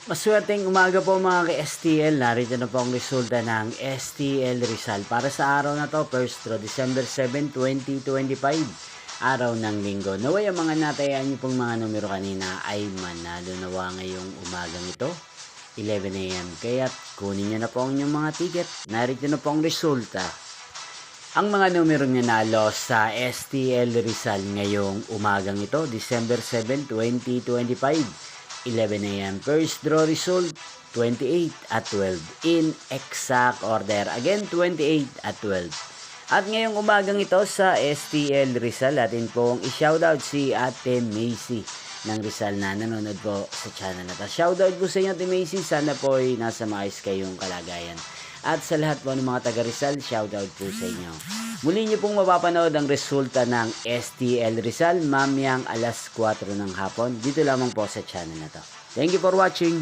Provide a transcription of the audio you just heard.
Maswerteng umaga po mga ka-STL. Narito na po ang resulta ng STL Rizal. Para sa araw na to, first draw, December 7, 2025. Araw ng linggo. Naway ang mga natayaan niyo pong mga numero kanina ay manalo nawa ngayong umagang ito, 11 AM. Kaya kunin niyo na po ang inyong mga ticket. Narito na po ang resulta. Ang mga numerong nanalo sa STL Rizal ngayong umagang ito, December 7, 2025. 11 AM. First draw result, 28 at 12. In exact order. Again, 28 at 12. At ngayong umagang ito sa STL Rizal, atin pong i-shoutout si Ate Macy ng Rizal na nanonood po sa channel na ito. Shoutout po sa inyo, Ate Macy. Sana po ay nasa maayos kayong kalagayan. At sa lahat po ng mga taga Rizal, shoutout po sa inyo. Muli niyo pong mapapanood ang resulta ng STL Rizal mamayang alas 4 ng hapon. Dito lamang po sa channel na to. Thank you for watching.